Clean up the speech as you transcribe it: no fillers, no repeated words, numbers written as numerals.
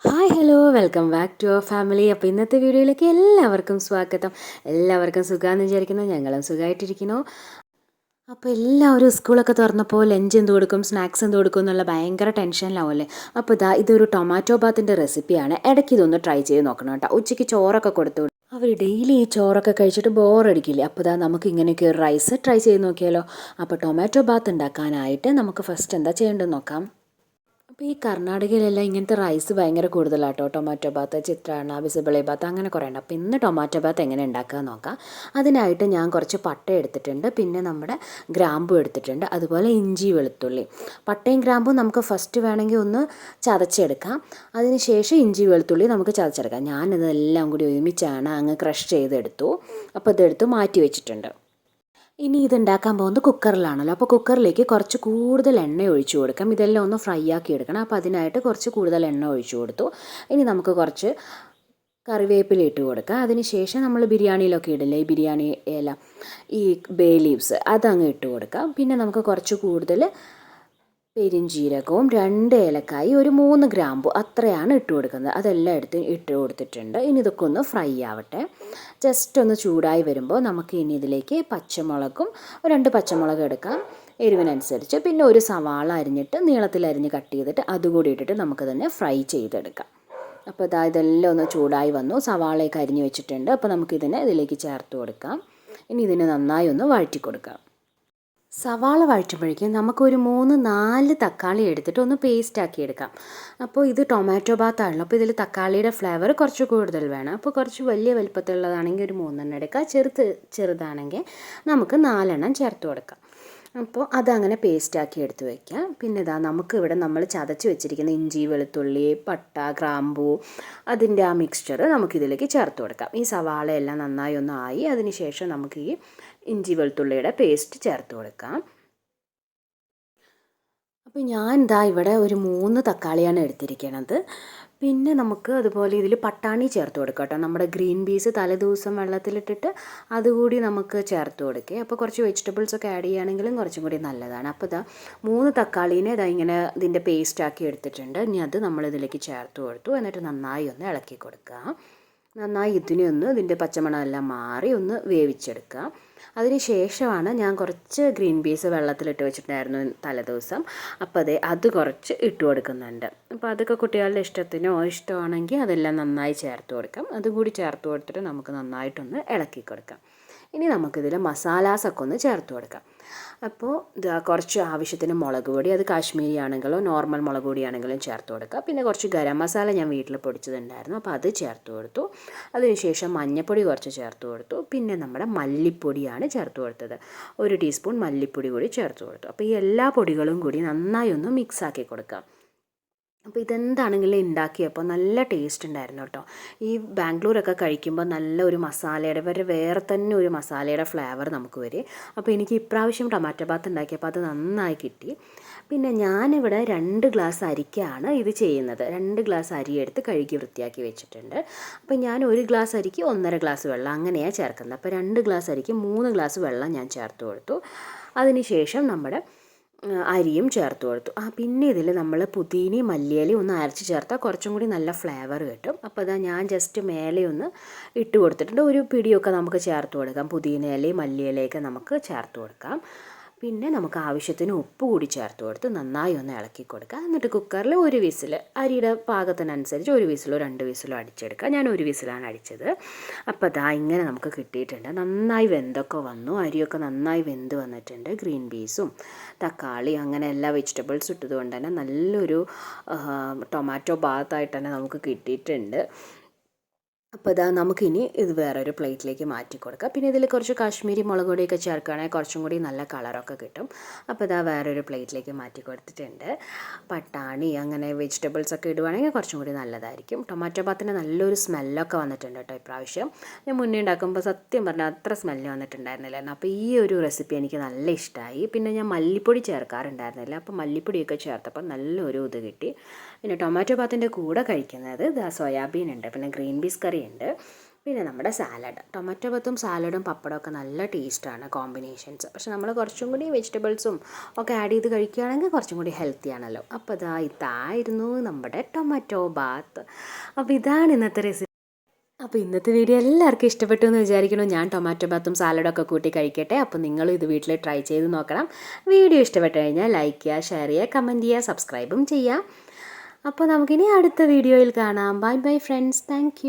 Hi hello welcome back to our family. അപ്പോൾ ഇന്നത്തെ വീഡിയോയിലേക്ക് എല്ലാവർക്കും സ്വാഗതം. എല്ലാവർക്കും സുഖമാണെന്ന് വിചാരിക്കുന്നു. ഞങ്ങളും സുഖമായിട്ടിരിക്കുന്നു. അപ്പോൾ എല്ലാവരും സ്കൂളൊക്കെ തുറന്നപ്പോൾ ലഞ്ച് എന്ത് കൊടുക്കും, സ്നാക്സ് എന്ത് കൊടുക്കും എന്നുള്ള ഭയങ്കര ടെൻഷനിലാവുമല്ലേ. അപ്പോൾ ഇതൊരു ടൊമാറ്റോ ബാത്തിൻ്റെ റെസിപ്പിയാണ്. ഇടയ്ക്ക് ഇതൊന്ന് ട്രൈ ചെയ്ത് നോക്കണം കേട്ടോ. ഉച്ചയ്ക്ക് ചോറൊക്കെ കൊടുത്തു അവർ ഡെയിലി ഈ ചോറൊക്കെ കഴിച്ചിട്ട് ബോറടിക്കില്ലേ. അപ്പോൾ നമുക്ക് ഇങ്ങനെയൊക്കെ ഒരു റൈസ് ട്രൈ ചെയ്ത് നോക്കിയാലോ. അപ്പോൾ ടൊമാറ്റോ ബാത്ത് ഉണ്ടാക്കാനായിട്ട് നമുക്ക് ഫസ്റ്റ് എന്താ ചെയ്യേണ്ടതെന്ന് നോക്കാം. അപ്പോൾ ഈ കർണാടകയിലെല്ലാം ഇങ്ങനത്തെ റൈസ് ഭയങ്കര കൂടുതലാട്ടോ. ടൊമാറ്റോ ബാത്ത്, ചിത്രാന്ന, ബിസിബിളി ബാത്ത് അങ്ങനെ കുറേ ഉണ്ട്. അപ്പോൾ ഇന്ന് ടൊമാറ്റോ ബാത്ത് എങ്ങനെ ഉണ്ടാക്കുക നോക്കാം. അതിനായിട്ട് ഞാൻ കുറച്ച് പട്ട എടുത്തിട്ടുണ്ട്, പിന്നെ നമ്മുടെ ഗ്രാമ്പു എടുത്തിട്ടുണ്ട്, അതുപോലെ ഇഞ്ചി വെളുത്തുള്ളി. പട്ടയും ഗ്രാമ്പും നമുക്ക് ഫസ്റ്റ് വേണമെങ്കിൽ ഒന്ന് ചതച്ചെടുക്കാം. അതിന് ശേഷം ഇഞ്ചി വെളുത്തുള്ളി നമുക്ക് ചതച്ചെടുക്കാം. ഞാനിതെല്ലാം കൂടി ഒരുമിച്ചാണ് അങ്ങ് ക്രഷ് ചെയ്തെടുത്തു. അപ്പോൾ ഇതെടുത്ത് മാറ്റി വെച്ചിട്ടുണ്ട്. ഇനി ഇതുണ്ടാക്കാൻ പോകുന്നത് കുക്കറിലാണല്ലോ. അപ്പോൾ കുക്കറിലേക്ക് കുറച്ച് കൂടുതൽ എണ്ണ ഒഴിച്ചു കൊടുക്കാം. ഇതെല്ലാം ഒന്ന് ഫ്രൈ ആക്കി എടുക്കണം. അപ്പോൾ അതിനായിട്ട് കുറച്ച് കൂടുതൽ എണ്ണ ഒഴിച്ചു കൊടുത്തു. ഇനി നമുക്ക് കുറച്ച് കറിവേപ്പില ഇട്ട് കൊടുക്കാം. അതിന് ശേഷം നമ്മൾ ബിരിയാണിയിലൊക്കെ ഇടില്ലേ, ഈ ബിരിയാണി ഇല, ഈ ബേ ലീവ്സ് അതങ്ങ് ഇട്ട് കൊടുക്കാം. പിന്നെ നമുക്ക് കുറച്ച് കൂടുതൽ പെരിഞ്ജീരകവും 2 ഏലക്കായി, ഒരു 3 ഗ്രാമ്പു അത്രയാണ് ഇട്ട് കൊടുക്കുന്നത്. അതെല്ലാം ഇട്ട് കൊടുത്തിട്ടുണ്ട്. ഇനി ഇതൊക്കെ ഒന്ന് ഫ്രൈ ആവട്ടെ. ജസ്റ്റ് ഒന്ന് ചൂടായി വരുമ്പോൾ നമുക്ക് ഇനി ഇതിലേക്ക് പച്ചമുളകും 2 പച്ചമുളക് എടുക്കാം എരിവിനനുസരിച്ച്. പിന്നെ ഒരു സവാള അരിഞ്ഞിട്ട് നീളത്തിൽ അരിഞ്ഞ് കട്ട് ചെയ്തിട്ട് അതുകൂടി ഇട്ടിട്ട് നമുക്ക് തന്നെ ഫ്രൈ ചെയ്തെടുക്കാം. അപ്പോൾ ഇതെല്ലാം ഒന്ന് ചൂടായി വന്നു. സവാളയൊക്കെ അരിഞ്ഞ് വെച്ചിട്ടുണ്ട്. അപ്പോൾ നമുക്കിതിനെ ഇതിലേക്ക് ചേർത്ത് കൊടുക്കാം. ഇനി ഇതിനെ നന്നായി ഒന്ന് വഴറ്റി കൊടുക്കാം. സവാള വഴറ്റുമ്പോഴേക്കും നമുക്കൊരു 3-4 തക്കാളി എടുത്തിട്ട് ഒന്ന് പേസ്റ്റാക്കി എടുക്കാം. അപ്പോൾ ഇത് ടൊമാറ്റോ ബാത്താണല്ലോ. അപ്പോൾ ഇതിൽ തക്കാളിയുടെ ഫ്ലേവർ കുറച്ച് കൂടുതൽ വേണം. അപ്പോൾ കുറച്ച് വലിയ വലിപ്പത്തിലുള്ളതാണെങ്കിൽ ഒരു 3 എടുക്കാം. ചെറുതാണെങ്കിൽ നമുക്ക് 4 ചേർത്ത് കൊടുക്കാം. അപ്പോൾ അതങ്ങനെ പേസ്റ്റാക്കി എടുത്ത് വയ്ക്കാം. പിന്നെ നമുക്കിവിടെ നമ്മൾ ചതച്ച് വെച്ചിരിക്കുന്ന ഇഞ്ചി, വെളുത്തുള്ളി, പട്ട, ഗ്രാമ്പൂ അതിൻ്റെ ആ മിക്സ്ചർ നമുക്കിതിലേക്ക് ചേർത്ത് കൊടുക്കാം. ഈ സവാളയെല്ലാം നന്നായി ഒന്ന് ആയി അതിന് ശേഷം നമുക്ക് ഈ ഇഞ്ചി വെളുത്തുള്ളിയുടെ പേസ്റ്റ് ചേർത്ത് കൊടുക്കാം. അപ്പോൾ ഞാൻ ഇവിടെ ഒരു 3 തക്കാളിയാണ് എടുത്തിരിക്കുന്നത്. പിന്നെ നമുക്ക് അതുപോലെ ഇതിൽ പട്ടാണി ചേർത്ത് കൊടുക്കാം കേട്ടോ. നമ്മുടെ ഗ്രീൻ പീസ് തലേദിവസം വെള്ളത്തിലിട്ടിട്ട് അതുകൂടി നമുക്ക് ചേർത്ത് കൊടുക്കുക. അപ്പോൾ കുറച്ച് വെജിറ്റബിൾസൊക്കെ ആഡ് ചെയ്യുകയാണെങ്കിലും കുറച്ചും കൂടി നല്ലതാണ്. അപ്പോൾ 3 തക്കാളീനെ ഇങ്ങനെ ഇതിൻ്റെ പേസ്റ്റാക്കി എടുത്തിട്ടുണ്ട്. ഇനി അത് നമ്മളിതിലേക്ക് ചേർത്ത് കൊടുത്തു. എന്നിട്ട് നന്നായി ഒന്ന് ഇളക്കി കൊടുക്കുക. നന്നായി ഇതിൻ്റെ പച്ചമണമെല്ലാം മാറി ഒന്ന് വേവിച്ചെടുക്കുക. അതിന് ശേഷമാണ് ഞാൻ കുറച്ച് ഗ്രീൻ പീസ് വെള്ളത്തിലിട്ട് വെച്ചിട്ടുണ്ടായിരുന്നു തലേദിവസം. അപ്പോൾ അത് കുറച്ച് ഇട്ട് കൊടുക്കുന്നുണ്ട്. അപ്പോൾ അതൊക്കെ കുട്ടികളുടെ ഇഷ്ടമാണെങ്കിൽ അതെല്ലാം നന്നായി ചേർത്ത് കൊടുക്കാം. അതും കൂടി ചേർത്ത് കൊടുത്തിട്ട് നമുക്ക് നന്നായിട്ടൊന്ന് ഇളക്കി കൊടുക്കാം. ഇനി നമുക്കിതിൽ മസാലാസൊക്കെ ഒന്ന് ചേർത്ത് കൊടുക്കാം. അപ്പോൾ കുറച്ച് ആവശ്യത്തിന് മുളക് പൊടി, അത് കാശ്മീരി ആണെങ്കിലോ നോർമൽ മുളക് പൊടിയാണെങ്കിലും ചേർത്ത് കൊടുക്കുക. പിന്നെ കുറച്ച് ഗരം മസാല ഞാൻ വീട്ടിൽ പൊടിച്ചതുണ്ടായിരുന്നു, അപ്പോൾ അത് ചേർത്ത് കൊടുത്തു. അതിനുശേഷം മഞ്ഞൾപ്പൊടി കുറച്ച് ചേർത്ത് കൊടുത്തു. പിന്നെ നമ്മുടെ മല്ലിപ്പൊടിയാണ് ചേർത്ത് കൊടുത്തത്. 1 ടീസ്പൂൺ മല്ലിപ്പൊടി കൂടി ചേർത്ത് കൊടുത്തു. അപ്പോൾ ഈ എല്ലാ പൊടികളും കൂടി നന്നായി ഒന്ന് മിക്സാക്കി കൊടുക്കാം. അപ്പോൾ ഇതെന്താണെങ്കിലും ഉണ്ടാക്കിയപ്പോൾ നല്ല ടേസ്റ്റ് ഉണ്ടായിരുന്നു കേട്ടോ. ഈ ബാംഗ്ലൂരൊക്കെ കഴിക്കുമ്പോൾ നല്ല ഒരു മസാലയുടെ വേറെ തന്നെ ഒരു മസാലയുടെ ഫ്ലേവർ നമുക്ക് വരും. അപ്പോൾ എനിക്ക് ഇപ്രാവശ്യം ടൊമാറ്റോ ബാത്ത് ഉണ്ടാക്കിയപ്പോൾ അത് നന്നായി കിട്ടി. പിന്നെ ഞാനിവിടെ 2 ഗ്ലാസ് അരിക്കാണ് ഇത് ചെയ്യുന്നത്. 2 ഗ്ലാസ് അരി എടുത്ത് കഴുകി വൃത്തിയാക്കി വെച്ചിട്ടുണ്ട്. അപ്പോൾ ഞാൻ 1 ഗ്ലാസ് അരിക്ക് 1.5 ഗ്ലാസ് വെള്ളം അങ്ങനെയാണ് ചേർക്കുന്നത്. അപ്പോൾ 2 ഗ്ലാസ് അരിക്ക് 3 ഗ്ലാസ് വെള്ളം ഞാൻ ചേർത്ത് കൊടുത്തു. അതിന് ശേഷം നമ്മുടെ അരിയും ചേർത്ത് കൊടുത്തു. പിന്നെ ഇതിൽ നമ്മൾ പുതിനയും മല്ലിയിലയും ഒന്ന് അരച്ച് ചേർത്താൽ കുറച്ചും കൂടി നല്ല ഫ്ലേവർ കിട്ടും. അപ്പോൾ ഞാൻ ജസ്റ്റ് മേലെ ഒന്ന് ഇട്ട് കൊടുത്തിട്ടുണ്ട്. ഒരു പിടിയൊക്കെ നമുക്ക് ചേർത്ത് കൊടുക്കാം. പുതിന ഇലയും മല്ലിയിലയൊക്കെ നമുക്ക് ചേർത്ത് കൊടുക്കാം. പിന്നെ നമുക്ക് ആവശ്യത്തിന് ഉപ്പ് കൂടി ചേർത്ത് കൊടുത്ത് നന്നായി ഒന്ന് ഇളക്കി കൊടുക്കുക. എന്നിട്ട് കുക്കറിൽ 1 വിസിൽ, അരിയുടെ പാകത്തിനനുസരിച്ച് 1 വിസിലോ 2 വിസിലോ അടിച്ചെടുക്കുക. ഞാൻ 1 വിസിലാണ് അടിച്ചത്. അപ്പോൾ ഇങ്ങനെ നമുക്ക് കിട്ടിയിട്ടുണ്ട്. നന്നായി വെന്തൊക്കെ വന്നു. അരിയൊക്കെ നന്നായി വെന്ത് വന്നിട്ടുണ്ട്. ഗ്രീൻ പീസും തക്കാളി അങ്ങനെ എല്ലാ വെജിറ്റബിൾസും ഇട്ടതുകൊണ്ട് തന്നെ നല്ലൊരു ടൊമാറ്റോ ബാത്തായിട്ട് തന്നെ നമുക്ക് കിട്ടിയിട്ടുണ്ട്. അപ്പോൾ നമുക്കിനി ഇത് വേറൊരു പ്ലേറ്റിലേക്ക് മാറ്റി കൊടുക്കാം. പിന്നെ ഇതിൽ കുറച്ച് കാശ്മീരി മുളക് പൊടിയൊക്കെ ചേർക്കുകയാണെങ്കിൽ കുറച്ചും കൂടി നല്ല കളറൊക്കെ കിട്ടും. അപ്പോൾ വേറൊരു പ്ലേറ്റിലേക്ക് മാറ്റി കൊടുത്തിട്ടുണ്ട്. പട്ടാണി അങ്ങനെ വെജിറ്റബിൾസൊക്കെ ഇടുവാണെങ്കിൽ കുറച്ചും കൂടി നല്ലതായിരിക്കും. ടൊമാറ്റോ ബാത്തിന് നല്ലൊരു സ്മെല്ലൊക്കെ വന്നിട്ടുണ്ട് കേട്ടോ ഇപ്രാവശ്യം. ഞാൻ മുന്നേ ഉണ്ടാക്കുമ്പോൾ സത്യം പറഞ്ഞാൽ അത്ര സ്മെല്ല് വന്നിട്ടുണ്ടായിരുന്നില്ലായിരുന്നു. അപ്പോൾ ഈ ഒരു റെസിപ്പി എനിക്ക് നല്ല ഇഷ്ടമായി. പിന്നെ ഞാൻ മല്ലിപ്പൊടി ചേർക്കാറുണ്ടായിരുന്നില്ല. അപ്പോൾ മല്ലിപ്പൊടിയൊക്കെ ചേർത്തപ്പോൾ നല്ലൊരു ഇത് കിട്ടി. പിന്നെ ടൊമാറ്റോ ബാത്തിൻ്റെ കൂടെ കഴിക്കുന്നത് സോയാബീൻ ഉണ്ട്, പിന്നെ ഗ്രീൻ പീസ് കറി ഉണ്ട്. പിന്നെ നമ്മുടെ സാലഡ്, ടൊമാറ്റോ ബാത്തും സാലഡും പപ്പടമൊക്കെ നല്ല ടേസ്റ്റാണ് കോമ്പിനേഷൻസ്. പക്ഷെ നമ്മൾ കുറച്ചും കൂടി വെജിറ്റബിൾസും ഒക്കെ ആഡ് ചെയ്ത് കഴിക്കുകയാണെങ്കിൽ കുറച്ചും കൂടി ഹെൽത്തി ആണല്ലോ. അപ്പോൾ ഇതായിരുന്നു നമ്മുടെ ടൊമാറ്റോ ബാത്ത്. അപ്പോൾ ഇതാണ് ഇന്നത്തെ റെസിപ്പി. അപ്പോൾ ഇന്നത്തെ വീഡിയോ എല്ലാവർക്കും ഇഷ്ടപ്പെട്ടു എന്ന് വിചാരിക്കുന്നു. ഞാൻ ടൊമാറ്റോ ബാത്തും സാലഡൊക്കെ കൂട്ടി കഴിക്കട്ടെ. അപ്പോൾ നിങ്ങളും ഇത് വീട്ടിൽ ട്രൈ ചെയ്ത് നോക്കണം. വീഡിയോ ഇഷ്ടപ്പെട്ട് കഴിഞ്ഞാൽ ലൈക്ക് ചെയ്യുക, ഷെയർ ചെയ്യുക, കമൻറ്റ് ചെയ്യുക, സബ്സ്ക്രൈബും ചെയ്യുക. അപ്പോൾ നമുക്കിനി അടുത്ത വീഡിയോയിൽ കാണാം. Bye bye friends. താങ്ക്